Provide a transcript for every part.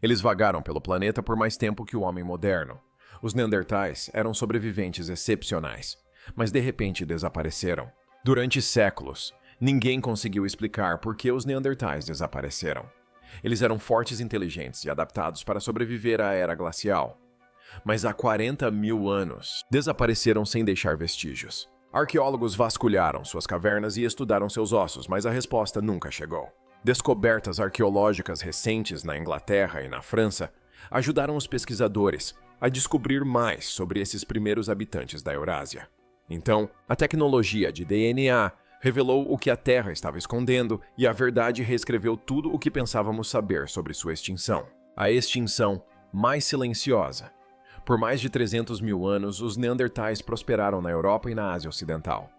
Eles vagaram pelo planeta por mais tempo que o homem moderno. Os Neandertais eram sobreviventes excepcionais, mas de repente desapareceram. Durante séculos, ninguém conseguiu explicar por que os Neandertais desapareceram. Eles eram fortes, inteligentes e adaptados para sobreviver à era glacial. Mas há 40 mil anos, desapareceram sem deixar vestígios. Arqueólogos vasculharam suas cavernas e estudaram seus ossos, mas a resposta nunca chegou. Descobertas arqueológicas recentes na Inglaterra e na França ajudaram os pesquisadores a descobrir mais sobre esses primeiros habitantes da Eurásia. Então, a tecnologia de DNA revelou o que a Terra estava escondendo e a verdade reescreveu tudo o que pensávamos saber sobre sua extinção. A extinção mais silenciosa. Por mais de 300 mil anos, os Neandertais prosperaram na Europa e na Ásia Ocidental.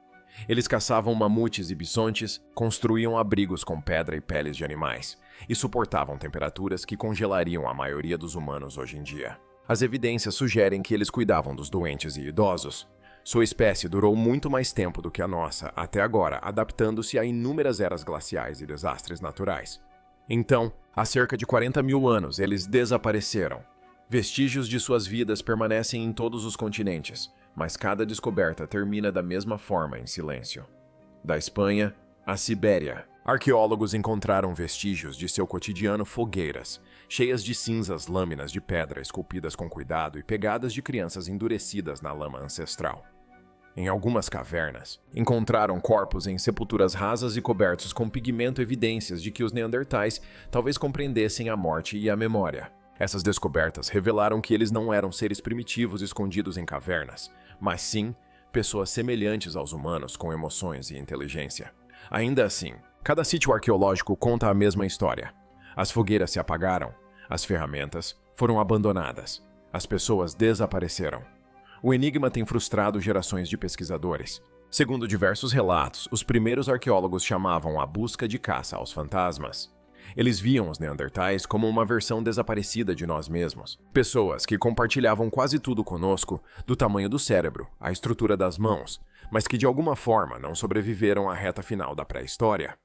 Eles caçavam mamutes e bisontes, construíam abrigos com pedra e peles de animais, e suportavam temperaturas que congelariam a maioria dos humanos hoje em dia. As evidências sugerem que eles cuidavam dos doentes e idosos. Sua espécie durou muito mais tempo do que a nossa, até agora, adaptando-se a inúmeras eras glaciais e desastres naturais. Então, há cerca de 40 mil anos, eles desapareceram. Vestígios de suas vidas permanecem em todos os continentes, mas cada descoberta termina da mesma forma em silêncio. Da Espanha à Sibéria, arqueólogos encontraram vestígios de seu cotidiano: fogueiras, cheias de cinzas, lâminas de pedra esculpidas com cuidado e pegadas de crianças endurecidas na lama ancestral. Em algumas cavernas, encontraram corpos em sepulturas rasas e cobertos com pigmento, evidências de que os Neandertais talvez compreendessem a morte e a memória. Essas descobertas revelaram que eles não eram seres primitivos escondidos em cavernas, mas sim pessoas semelhantes aos humanos com emoções e inteligência. Ainda assim, cada sítio arqueológico conta a mesma história. As fogueiras se apagaram, as ferramentas foram abandonadas, as pessoas desapareceram. O enigma tem frustrado gerações de pesquisadores. Segundo diversos relatos, os primeiros arqueólogos chamavam a busca de caça aos fantasmas. Eles viam os Neandertais como uma versão desaparecida de nós mesmos. Pessoas que compartilhavam quase tudo conosco, do tamanho do cérebro, à estrutura das mãos, mas que de alguma forma não sobreviveram à reta final da pré-história.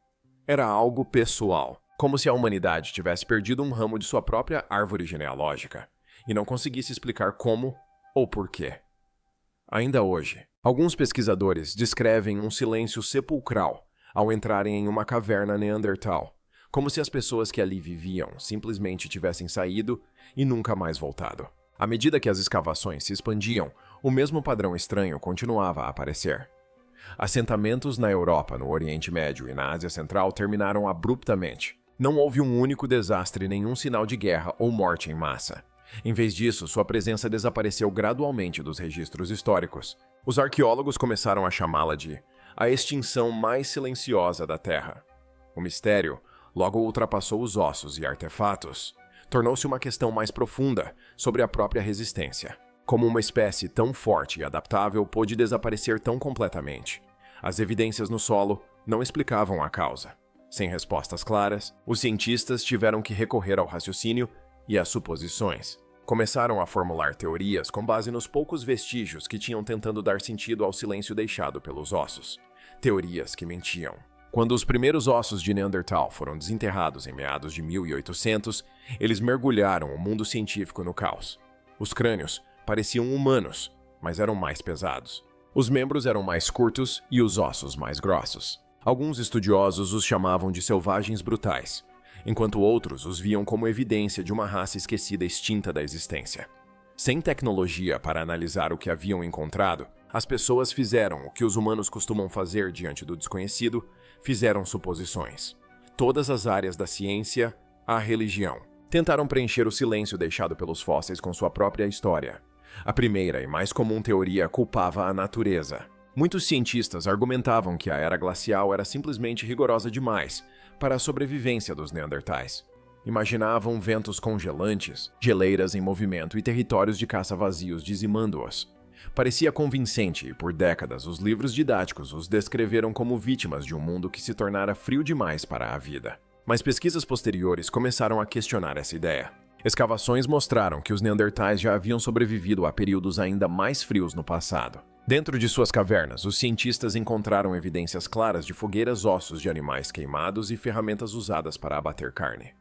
Era algo pessoal, como se a humanidade tivesse perdido um ramo de sua própria árvore genealógica, e não conseguisse explicar como ou porquê. Ainda hoje, alguns pesquisadores descrevem um silêncio sepulcral ao entrarem em uma caverna neandertal, como se as pessoas que ali viviam simplesmente tivessem saído e nunca mais voltado. À medida que as escavações se expandiam, o mesmo padrão estranho continuava a aparecer. Assentamentos na Europa, no Oriente Médio e na Ásia Central terminaram abruptamente. Não houve um único desastre, nenhum sinal de guerra ou morte em massa. Em vez disso, sua presença desapareceu gradualmente dos registros históricos. Os arqueólogos começaram a chamá-la de a extinção mais silenciosa da Terra. O mistério logo ultrapassou os ossos e artefatos. Tornou-se uma questão mais profunda sobre a própria resistência. Como uma espécie tão forte e adaptável pôde desaparecer tão completamente? As evidências no solo não explicavam a causa. Sem respostas claras, os cientistas tiveram que recorrer ao raciocínio e às suposições. Começaram a formular teorias com base nos poucos vestígios que tinham, tentando dar sentido ao silêncio deixado pelos ossos. Teorias que mentiam. Quando os primeiros ossos de Neandertal foram desenterrados em meados de 1800, eles mergulharam o mundo científico no caos. Os crânios pareciam humanos, mas eram mais pesados. Os membros eram mais curtos e os ossos mais grossos. Alguns estudiosos os chamavam de selvagens brutais, enquanto outros os viam como evidência de uma raça esquecida, extinta da existência. Sem tecnologia para analisar o que haviam encontrado, as pessoas fizeram o que os humanos costumam fazer diante do desconhecido: fizeram suposições. Todas as áreas da ciência, a religião, tentaram preencher o silêncio deixado pelos fósseis com sua própria história. A primeira e mais comum teoria culpava a natureza. Muitos cientistas argumentavam que a era glacial era simplesmente rigorosa demais para a sobrevivência dos Neandertais. Imaginavam ventos congelantes, geleiras em movimento e territórios de caça vazios dizimando-os. Parecia convincente e, por décadas, os livros didáticos os descreveram como vítimas de um mundo que se tornara frio demais para a vida. Mas pesquisas posteriores começaram a questionar essa ideia. Escavações mostraram que os Neandertais já haviam sobrevivido a períodos ainda mais frios no passado. Dentro de suas cavernas, os cientistas encontraram evidências claras de fogueiras, ossos de animais queimados e ferramentas usadas para abater carne.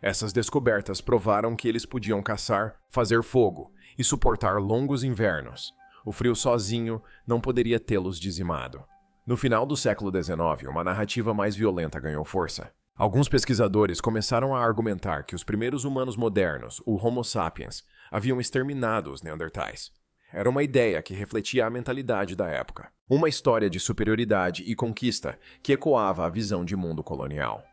Essas descobertas provaram que eles podiam caçar, fazer fogo e suportar longos invernos. O frio sozinho não poderia tê-los dizimado. No final do século XIX, uma narrativa mais violenta ganhou força. Alguns pesquisadores começaram a argumentar que os primeiros humanos modernos, o Homo sapiens, haviam exterminado os Neandertais. Era uma ideia que refletia a mentalidade da época. Uma história de superioridade e conquista que ecoava a visão de mundo colonial.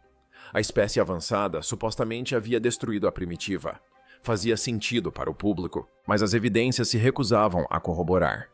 A espécie avançada supostamente havia destruído a primitiva. Fazia sentido para o público, mas as evidências se recusavam a corroborar.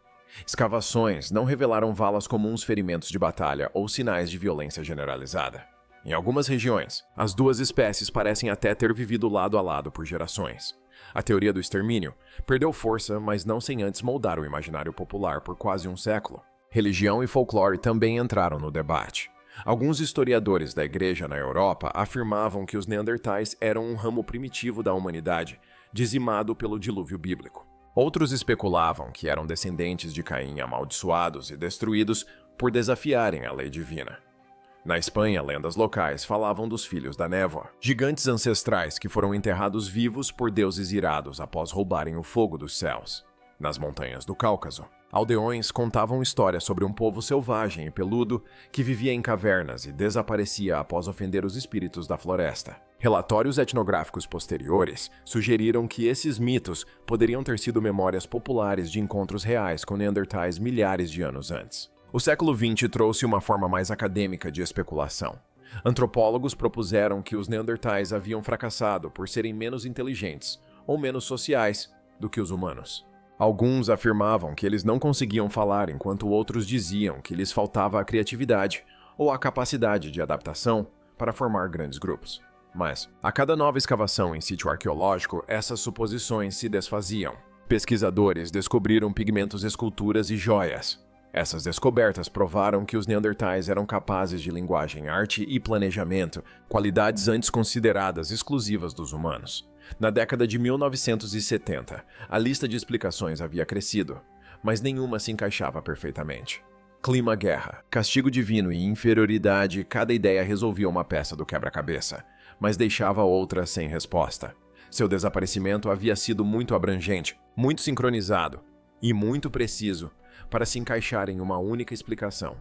Escavações não revelaram valas comuns, ferimentos de batalha ou sinais de violência generalizada. Em algumas regiões, as duas espécies parecem até ter vivido lado a lado por gerações. A teoria do extermínio perdeu força, mas não sem antes moldar o imaginário popular por quase um século. Religião e folclore também entraram no debate. Alguns historiadores da Igreja na Europa afirmavam que os Neandertais eram um ramo primitivo da humanidade, dizimado pelo dilúvio bíblico. Outros especulavam que eram descendentes de Caim amaldiçoados e destruídos por desafiarem a lei divina. Na Espanha, lendas locais falavam dos filhos da névoa, gigantes ancestrais que foram enterrados vivos por deuses irados após roubarem o fogo dos céus. Nas montanhas do Cáucaso, aldeões contavam histórias sobre um povo selvagem e peludo que vivia em cavernas e desaparecia após ofender os espíritos da floresta. Relatórios etnográficos posteriores sugeriram que esses mitos poderiam ter sido memórias populares de encontros reais com Neandertais milhares de anos antes. O século XX trouxe uma forma mais acadêmica de especulação. Antropólogos propuseram que os Neandertais haviam fracassado por serem menos inteligentes ou menos sociais do que os humanos. Alguns afirmavam que eles não conseguiam falar, enquanto outros diziam que lhes faltava a criatividade ou a capacidade de adaptação para formar grandes grupos. Mas, a cada nova escavação em sítio arqueológico, essas suposições se desfaziam. Pesquisadores descobriram pigmentos, esculturas e joias. Essas descobertas provaram que os Neandertais eram capazes de linguagem, arte e planejamento, qualidades antes consideradas exclusivas dos humanos. Na década de 1970, a lista de explicações havia crescido, mas nenhuma se encaixava perfeitamente. Clima, guerra, castigo divino e inferioridade, cada ideia resolvia uma peça do quebra-cabeça, mas deixava outra sem resposta. Seu desaparecimento havia sido muito abrangente, muito sincronizado e muito preciso para se encaixar em uma única explicação.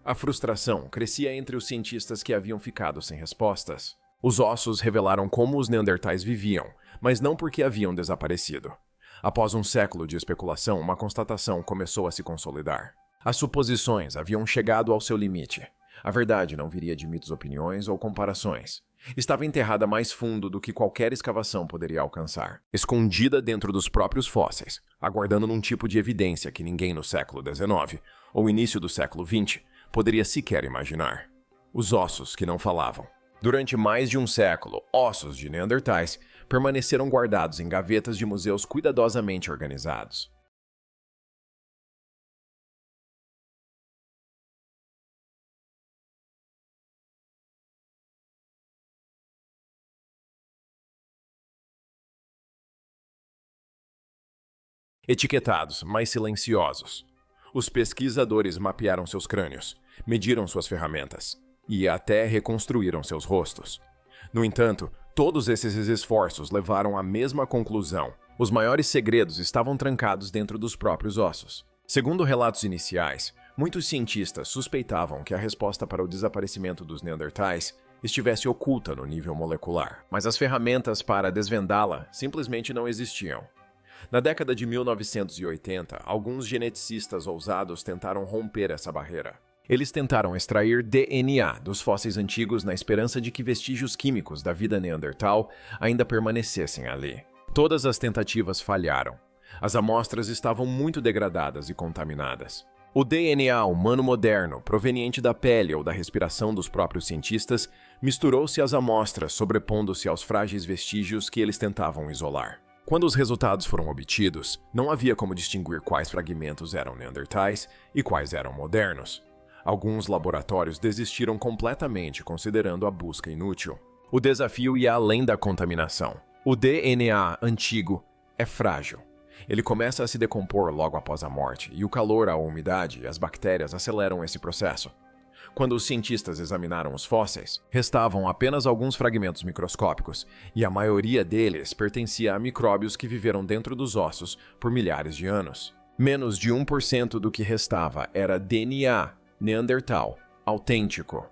A frustração crescia entre os cientistas que haviam ficado sem respostas. Os ossos revelaram como os Neandertais viviam, mas não porque haviam desaparecido. Após um século de especulação, uma constatação começou a se consolidar. As suposições haviam chegado ao seu limite. A verdade não viria de mitos, opiniões ou comparações. Estava enterrada mais fundo do que qualquer escavação poderia alcançar, escondida dentro dos próprios fósseis, aguardando num tipo de evidência que ninguém no século XIX, ou início do século XX, poderia sequer imaginar. Os ossos que não falavam. Durante mais de um século, ossos de Neandertais permaneceram guardados em gavetas de museus cuidadosamente organizados. Etiquetados, mas silenciosos. Os pesquisadores mapearam seus crânios, mediram suas ferramentas e até reconstruíram seus rostos. No entanto, todos esses esforços levaram à mesma conclusão. Os maiores segredos estavam trancados dentro dos próprios ossos. Segundo relatos iniciais, muitos cientistas suspeitavam que a resposta para o desaparecimento dos Neandertais estivesse oculta no nível molecular, mas as ferramentas para desvendá-la simplesmente não existiam. Na década de 1980, alguns geneticistas ousados tentaram romper essa barreira. Eles tentaram extrair DNA dos fósseis antigos na esperança de que vestígios químicos da vida neandertal ainda permanecessem ali. Todas as tentativas falharam. As amostras estavam muito degradadas e contaminadas. O DNA humano moderno, proveniente da pele ou da respiração dos próprios cientistas, misturou-se às amostras, sobrepondo-se aos frágeis vestígios que eles tentavam isolar. Quando os resultados foram obtidos, não havia como distinguir quais fragmentos eram neandertais e quais eram modernos. Alguns laboratórios desistiram completamente, considerando a busca inútil. O desafio ia além da contaminação. O DNA antigo é frágil. Ele começa a se decompor logo após a morte, e o calor, a umidade e as bactérias aceleram esse processo. Quando os cientistas examinaram os fósseis, restavam apenas alguns fragmentos microscópicos, e a maioria deles pertencia a micróbios que viveram dentro dos ossos por milhares de anos. Menos de 1% do que restava era DNA Neandertal autêntico.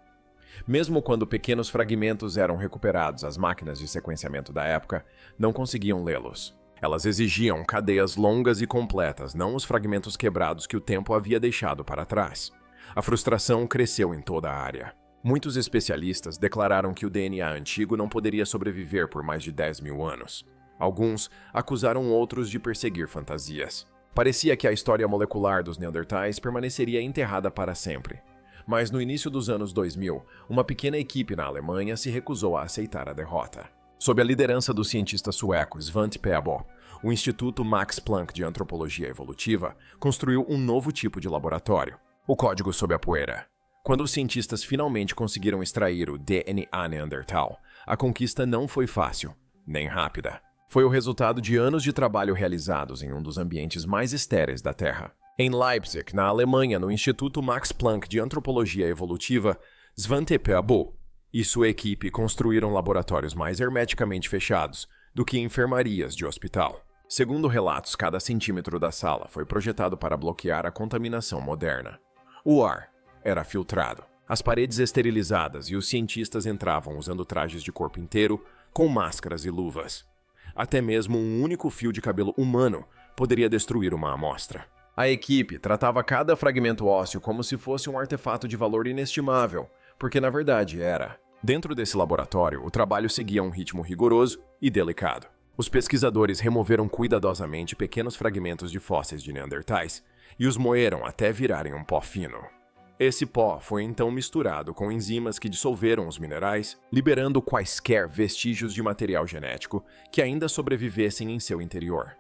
Mesmo quando pequenos fragmentos eram recuperados, as máquinas de sequenciamento da época não conseguiam lê-los. Elas exigiam cadeias longas e completas, não os fragmentos quebrados que o tempo havia deixado para trás. A frustração cresceu em toda a área. Muitos especialistas declararam que o DNA antigo não poderia sobreviver por mais de 10 mil anos. Alguns acusaram outros de perseguir fantasias. Parecia que a história molecular dos Neandertais permaneceria enterrada para sempre. Mas no início dos anos 2000, uma pequena equipe na Alemanha se recusou a aceitar a derrota. Sob a liderança do cientista sueco Svante Pääbo, o Instituto Max Planck de Antropologia Evolutiva construiu um novo tipo de laboratório, o código sob a poeira. Quando os cientistas finalmente conseguiram extrair o DNA Neandertal, a conquista não foi fácil, nem rápida. Foi o resultado de anos de trabalho realizados em um dos ambientes mais estéreis da Terra. Em Leipzig, na Alemanha, no Instituto Max Planck de Antropologia Evolutiva, Svante Pääbo e sua equipe construíram laboratórios mais hermeticamente fechados do que enfermarias de hospital. Segundo relatos, cada centímetro da sala foi projetado para bloquear a contaminação moderna. O ar era filtrado, as paredes esterilizadas e os cientistas entravam usando trajes de corpo inteiro, com máscaras e luvas. Até mesmo um único fio de cabelo humano poderia destruir uma amostra. A equipe tratava cada fragmento ósseo como se fosse um artefato de valor inestimável, porque na verdade era. Dentro desse laboratório, o trabalho seguia um ritmo rigoroso e delicado. Os pesquisadores removeram cuidadosamente pequenos fragmentos de fósseis de Neandertais e os moeram até virarem um pó fino. Esse pó foi então misturado com enzimas que dissolveram os minerais, liberando quaisquer vestígios de material genético que ainda sobrevivessem em seu interior.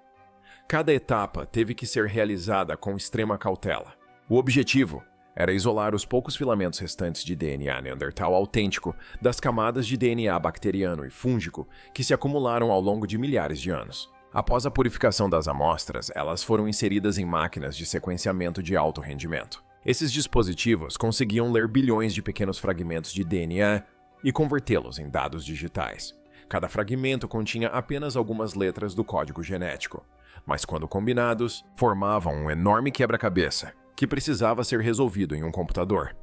Cada etapa teve que ser realizada com extrema cautela. O objetivo era isolar os poucos filamentos restantes de DNA Neandertal autêntico das camadas de DNA bacteriano e fúngico que se acumularam ao longo de milhares de anos. Após a purificação das amostras, elas foram inseridas em máquinas de sequenciamento de alto rendimento. Esses dispositivos conseguiam ler bilhões de pequenos fragmentos de DNA e convertê-los em dados digitais. Cada fragmento continha apenas algumas letras do código genético, mas quando combinados, formavam um enorme quebra-cabeça que precisava ser resolvido em um computador.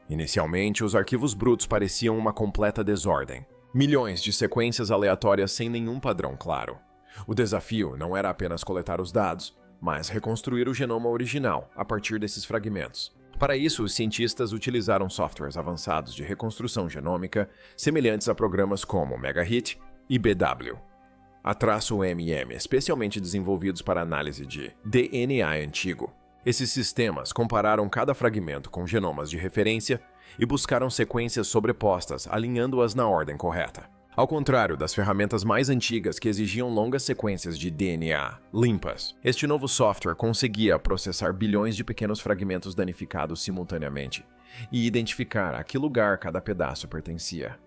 Inicialmente, os arquivos brutos pareciam uma completa desordem. Milhões de sequências aleatórias sem nenhum padrão claro. O desafio não era apenas coletar os dados, mas reconstruir o genoma original a partir desses fragmentos. Para isso, os cientistas utilizaram softwares avançados de reconstrução genômica, semelhantes a programas como MegaHit e BW. A -MM, especialmente desenvolvidos para análise de DNA antigo. Esses sistemas compararam cada fragmento com genomas de referência e buscaram sequências sobrepostas, alinhando-as na ordem correta. Ao contrário das ferramentas mais antigas que exigiam longas sequências de DNA limpas, este novo software conseguia processar bilhões de pequenos fragmentos danificados simultaneamente e identificar a que lugar cada pedaço pertencia.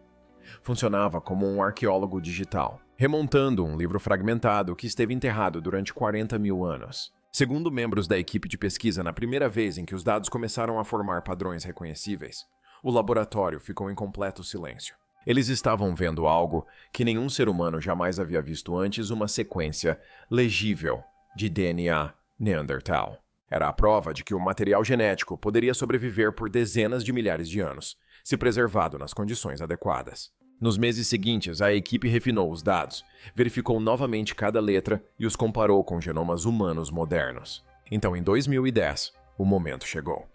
Funcionava como um arqueólogo digital, remontando um livro fragmentado que esteve enterrado durante 40 mil anos. Segundo membros da equipe de pesquisa, na primeira vez em que os dados começaram a formar padrões reconhecíveis, o laboratório ficou em completo silêncio. Eles estavam vendo algo que nenhum ser humano jamais havia visto antes, uma sequência legível de DNA Neandertal. Era a prova de que o material genético poderia sobreviver por dezenas de milhares de anos, se preservado nas condições adequadas. Nos meses seguintes, a equipe refinou os dados, verificou novamente cada letra e os comparou com genomas humanos modernos. Então, em 2010, o momento chegou.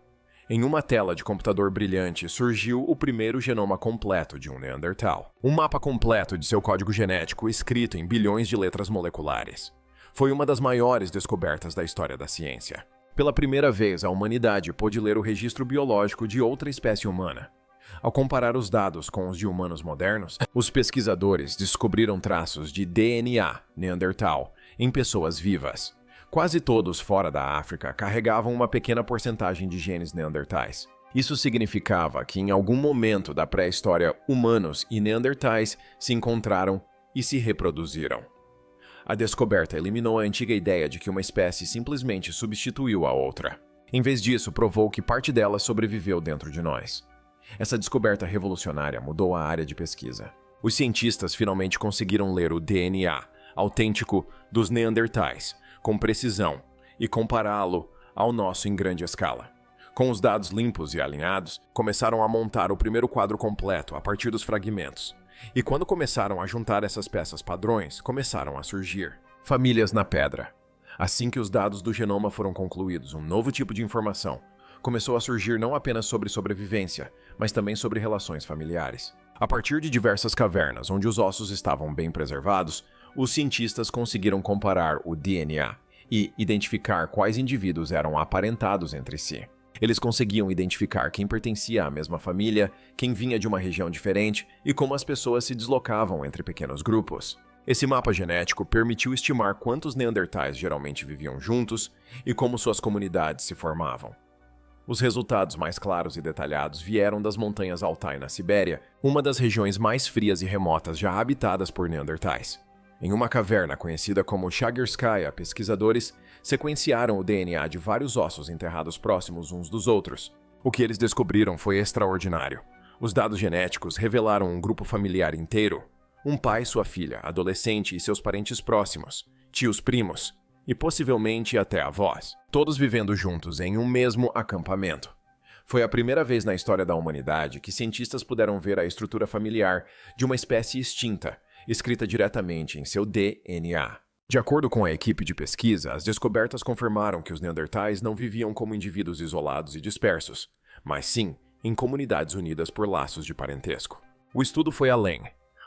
Em uma tela de computador brilhante surgiu o primeiro genoma completo de um Neandertal. Um mapa completo de seu código genético escrito em bilhões de letras moleculares. Foi uma das maiores descobertas da história da ciência. Pela primeira vez, a humanidade pôde ler o registro biológico de outra espécie humana. Ao comparar os dados com os de humanos modernos, os pesquisadores descobriram traços de DNA Neandertal em pessoas vivas. Quase todos fora da África carregavam uma pequena porcentagem de genes neandertais. Isso significava que em algum momento da pré-história, humanos e neandertais se encontraram e se reproduziram. A descoberta eliminou a antiga ideia de que uma espécie simplesmente substituiu a outra. Em vez disso, provou que parte dela sobreviveu dentro de nós. Essa descoberta revolucionária mudou a área de pesquisa. Os cientistas finalmente conseguiram ler o DNA autêntico dos Neandertais com precisão e compará-lo ao nosso em grande escala. Com os dados limpos e alinhados, começaram a montar o primeiro quadro completo a partir dos fragmentos. E quando começaram a juntar essas peças padrões, começaram a surgir famílias na pedra. Assim que os dados do genoma foram concluídos, um novo tipo de informação começou a surgir não apenas sobre sobrevivência, mas também sobre relações familiares. A partir de diversas cavernas onde os ossos estavam bem preservados, os cientistas conseguiram comparar o DNA e identificar quais indivíduos eram aparentados entre si. Eles conseguiam identificar quem pertencia à mesma família, quem vinha de uma região diferente e como as pessoas se deslocavam entre pequenos grupos. Esse mapa genético permitiu estimar quantos neandertais geralmente viviam juntos e como suas comunidades se formavam. Os resultados mais claros e detalhados vieram das montanhas Altai na Sibéria, uma das regiões mais frias e remotas já habitadas por neandertais. Em uma caverna conhecida como Shagerskaya, pesquisadores sequenciaram o DNA de vários ossos enterrados próximos uns dos outros. O que eles descobriram foi extraordinário. Os dados genéticos revelaram um grupo familiar inteiro: um pai, sua filha, adolescente e seus parentes próximos, tios primos e possivelmente até avós, todos vivendo juntos em um mesmo acampamento. Foi a primeira vez na história da humanidade que cientistas puderam ver a estrutura familiar de uma espécie extinta, escrita diretamente em seu DNA. De acordo com a equipe de pesquisa, as descobertas confirmaram que os neandertais não viviam como indivíduos isolados e dispersos, mas sim em comunidades unidas por laços de parentesco. O estudo foi além.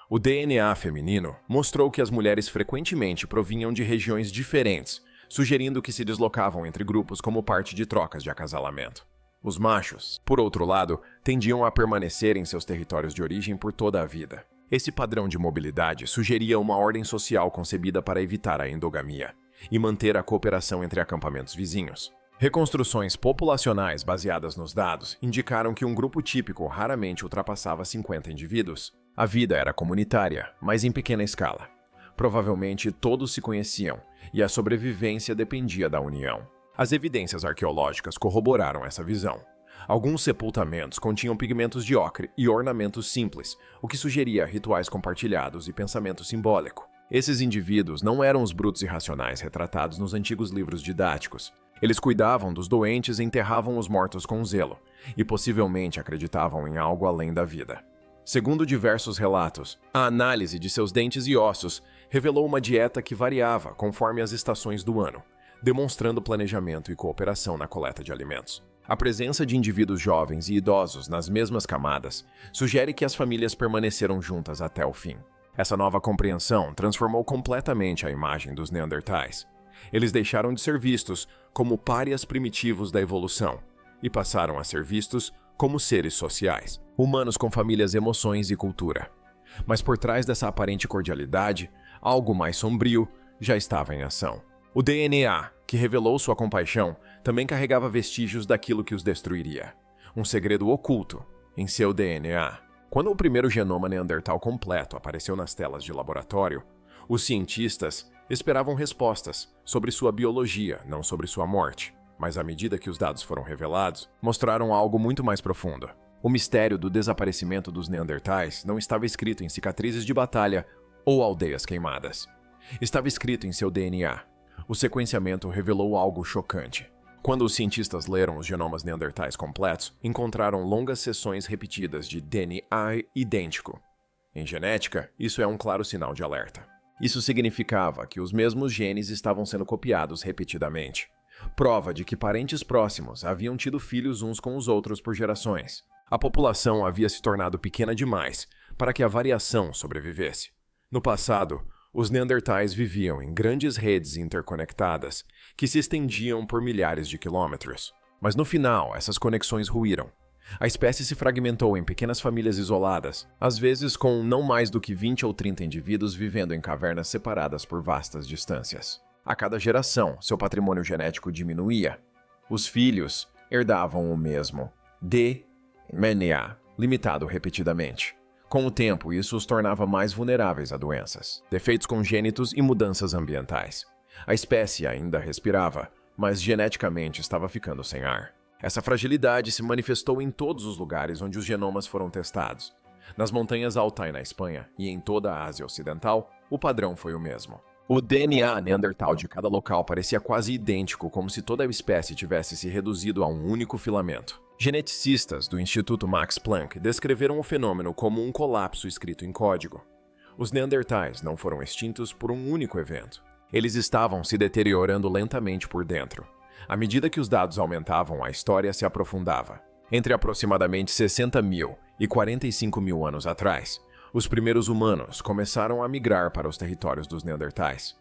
O DNA feminino mostrou que as mulheres frequentemente provinham de regiões diferentes, sugerindo que se deslocavam entre grupos como parte de trocas de acasalamento. Os machos, por outro lado, tendiam a permanecer em seus territórios de origem por toda a vida. Esse padrão de mobilidade sugeria uma ordem social concebida para evitar a endogamia e manter a cooperação entre acampamentos vizinhos. Reconstruções populacionais baseadas nos dados indicaram que um grupo típico raramente ultrapassava 50 indivíduos. A vida era comunitária, mas em pequena escala. Provavelmente todos se conheciam e a sobrevivência dependia da união. As evidências arqueológicas corroboraram essa visão. Alguns sepultamentos continham pigmentos de ocre e ornamentos simples, o que sugeria rituais compartilhados e pensamento simbólico. Esses indivíduos não eram os brutos irracionais retratados nos antigos livros didáticos. Eles cuidavam dos doentes e enterravam os mortos com zelo, e possivelmente acreditavam em algo além da vida. Segundo diversos relatos, a análise de seus dentes e ossos revelou uma dieta que variava conforme as estações do ano, demonstrando planejamento e cooperação na coleta de alimentos. A presença de indivíduos jovens e idosos nas mesmas camadas sugere que as famílias permaneceram juntas até o fim. Essa nova compreensão transformou completamente a imagem dos neandertais. Eles deixaram de ser vistos como párias primitivos da evolução e passaram a ser vistos como seres sociais, humanos com famílias, emoções e cultura. Mas por trás dessa aparente cordialidade, algo mais sombrio já estava em ação. O DNA, que revelou sua compaixão, também carregava vestígios daquilo que os destruiria. Um segredo oculto em seu DNA. Quando o primeiro genoma neandertal completo apareceu nas telas de laboratório, os cientistas esperavam respostas sobre sua biologia, não sobre sua morte. Mas à medida que os dados foram revelados, mostraram algo muito mais profundo. O mistério do desaparecimento dos neandertais não estava escrito em cicatrizes de batalha ou aldeias queimadas. Estava escrito em seu DNA. O sequenciamento revelou algo chocante. Quando os cientistas leram os genomas neandertais completos, encontraram longas seções repetidas de DNA idêntico. Em genética, isso é um claro sinal de alerta. Isso significava que os mesmos genes estavam sendo copiados repetidamente. Prova de que parentes próximos haviam tido filhos uns com os outros por gerações. A população havia se tornado pequena demais para que a variação sobrevivesse. No passado, os neandertais viviam em grandes redes interconectadas que se estendiam por milhares de quilômetros. Mas no final, essas conexões ruíram. A espécie se fragmentou em pequenas famílias isoladas, às vezes com não mais do que 20 ou 30 indivíduos vivendo em cavernas separadas por vastas distâncias. A cada geração, seu patrimônio genético diminuía. Os filhos herdavam o mesmo DNA, limitado repetidamente. Com o tempo, isso os tornava mais vulneráveis a doenças, defeitos congênitos e mudanças ambientais. A espécie ainda respirava, mas geneticamente estava ficando sem ar. Essa fragilidade se manifestou em todos os lugares onde os genomas foram testados. Nas montanhas Altai na Espanha e em toda a Ásia Ocidental, o padrão foi o mesmo. O DNA neandertal de cada local parecia quase idêntico, como se toda a espécie tivesse se reduzido a um único filamento. Geneticistas do Instituto Max Planck descreveram o fenômeno como um colapso escrito em código. Os neandertais não foram extintos por um único evento. Eles estavam se deteriorando lentamente por dentro. À medida que os dados aumentavam, a história se aprofundava. Entre aproximadamente 60 mil e 45 mil anos atrás, os primeiros humanos começaram a migrar para os territórios dos neandertais.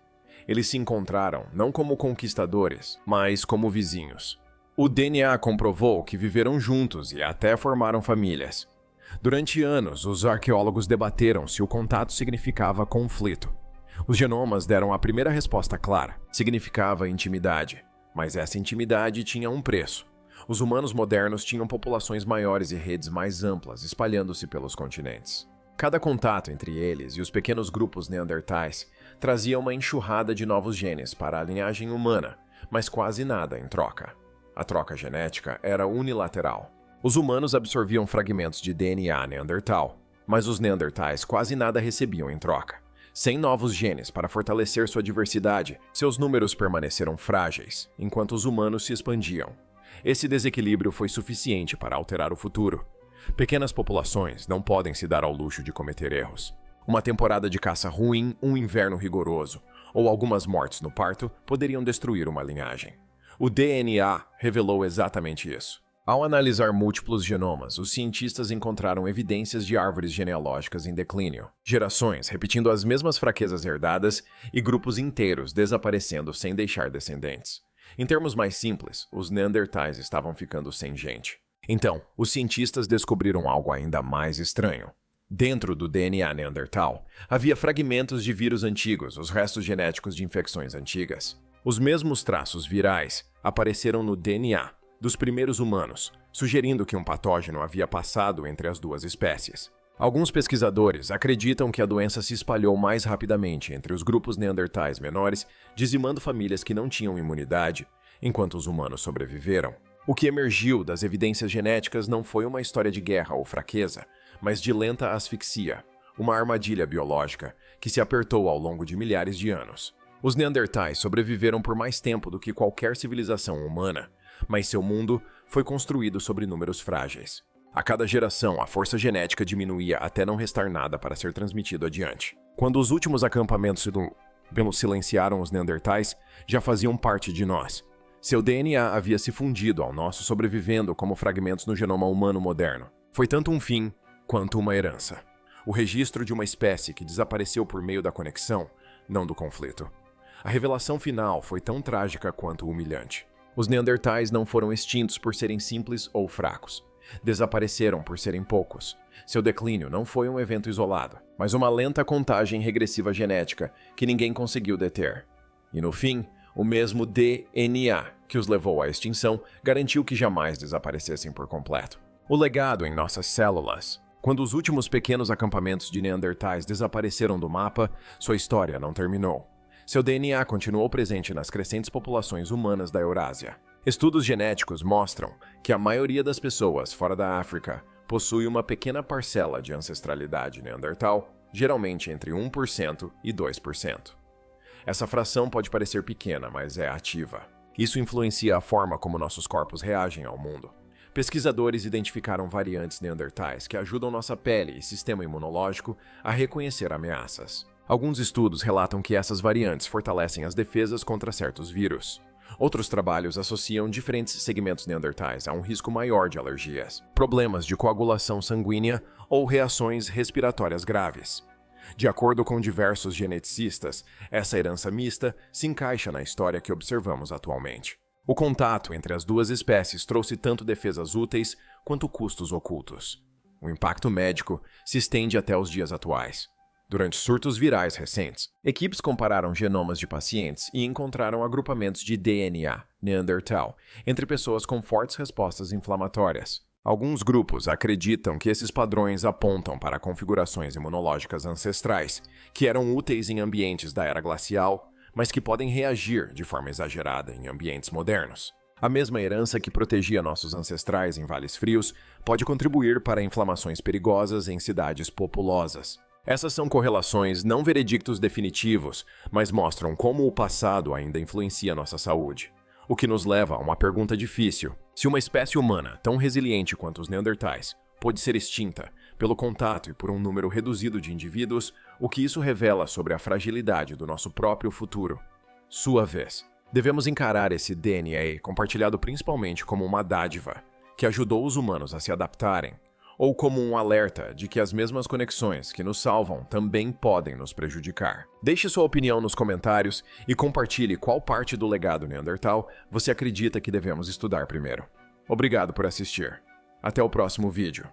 Eles se encontraram não como conquistadores, mas como vizinhos. O DNA comprovou que viveram juntos e até formaram famílias. Durante anos, os arqueólogos debateram se o contato significava conflito. Os genomas deram a primeira resposta clara: significava intimidade. Mas essa intimidade tinha um preço. Os humanos modernos tinham populações maiores e redes mais amplas, espalhando-se pelos continentes. Cada contato entre eles e os pequenos grupos neandertais trazia uma enxurrada de novos genes para a linhagem humana, mas quase nada em troca. A troca genética era unilateral. Os humanos absorviam fragmentos de DNA neandertal, mas os neandertais quase nada recebiam em troca. Sem novos genes para fortalecer sua diversidade, seus números permaneceram frágeis, enquanto os humanos se expandiam. Esse desequilíbrio foi suficiente para alterar o futuro. Pequenas populações não podem se dar ao luxo de cometer erros. Uma temporada de caça ruim, um inverno rigoroso, ou algumas mortes no parto poderiam destruir uma linhagem. O DNA revelou exatamente isso. Ao analisar múltiplos genomas, os cientistas encontraram evidências de árvores genealógicas em declínio, gerações repetindo as mesmas fraquezas herdadas e grupos inteiros desaparecendo sem deixar descendentes. Em termos mais simples, os neandertais estavam ficando sem gente. Então, os cientistas descobriram algo ainda mais estranho. Dentro do DNA neandertal, havia fragmentos de vírus antigos, os restos genéticos de infecções antigas. Os mesmos traços virais apareceram no DNA dos primeiros humanos, sugerindo que um patógeno havia passado entre as duas espécies. Alguns pesquisadores acreditam que a doença se espalhou mais rapidamente entre os grupos neandertais menores, dizimando famílias que não tinham imunidade, enquanto os humanos sobreviveram. O que emergiu das evidências genéticas não foi uma história de guerra ou fraqueza, mas de lenta asfixia, uma armadilha biológica que se apertou ao longo de milhares de anos. Os neandertais sobreviveram por mais tempo do que qualquer civilização humana, mas seu mundo foi construído sobre números frágeis. A cada geração, a força genética diminuía até não restar nada para ser transmitido adiante. Quando os últimos acampamentos silenciaram os neandertais, já faziam parte de nós. Seu DNA havia se fundido ao nosso, sobrevivendo como fragmentos no genoma humano moderno. Foi tanto um fim quanto uma herança. O registro de uma espécie que desapareceu por meio da conexão, não do conflito. A revelação final foi tão trágica quanto humilhante. Os neandertais não foram extintos por serem simples ou fracos. Desapareceram por serem poucos. Seu declínio não foi um evento isolado, mas uma lenta contagem regressiva genética que ninguém conseguiu deter. E no fim, o mesmo DNA que os levou à extinção garantiu que jamais desaparecessem por completo. O legado em nossas células. Quando os últimos pequenos acampamentos de neandertais desapareceram do mapa, sua história não terminou. Seu DNA continuou presente nas crescentes populações humanas da Eurásia. Estudos genéticos mostram que a maioria das pessoas fora da África possui uma pequena parcela de ancestralidade neandertal, geralmente entre 1% e 2%. Essa fração pode parecer pequena, mas é ativa. Isso influencia a forma como nossos corpos reagem ao mundo. Pesquisadores identificaram variantes neandertais que ajudam nossa pele e sistema imunológico a reconhecer ameaças. Alguns estudos relatam que essas variantes fortalecem as defesas contra certos vírus. Outros trabalhos associam diferentes segmentos neandertais a um risco maior de alergias, problemas de coagulação sanguínea ou reações respiratórias graves. De acordo com diversos geneticistas, essa herança mista se encaixa na história que observamos atualmente. O contato entre as duas espécies trouxe tanto defesas úteis quanto custos ocultos. O impacto médico se estende até os dias atuais. Durante surtos virais recentes, equipes compararam genomas de pacientes e encontraram agrupamentos de DNA neandertal entre pessoas com fortes respostas inflamatórias. Alguns grupos acreditam que esses padrões apontam para configurações imunológicas ancestrais, que eram úteis em ambientes da era glacial, mas que podem reagir de forma exagerada em ambientes modernos. A mesma herança que protegia nossos ancestrais em vales frios pode contribuir para inflamações perigosas em cidades populosas. Essas são correlações não veredictos definitivos, mas mostram como o passado ainda influencia nossa saúde. O que nos leva a uma pergunta difícil. Se uma espécie humana tão resiliente quanto os Neandertais pôde ser extinta pelo contato e por um número reduzido de indivíduos, o que isso revela sobre a fragilidade do nosso próprio futuro? Sua vez. Devemos encarar esse DNA compartilhado principalmente como uma dádiva, que ajudou os humanos a se adaptarem, ou como um alerta de que as mesmas conexões que nos salvam também podem nos prejudicar. Deixe sua opinião nos comentários e compartilhe qual parte do legado Neandertal você acredita que devemos estudar primeiro. Obrigado por assistir. Até o próximo vídeo.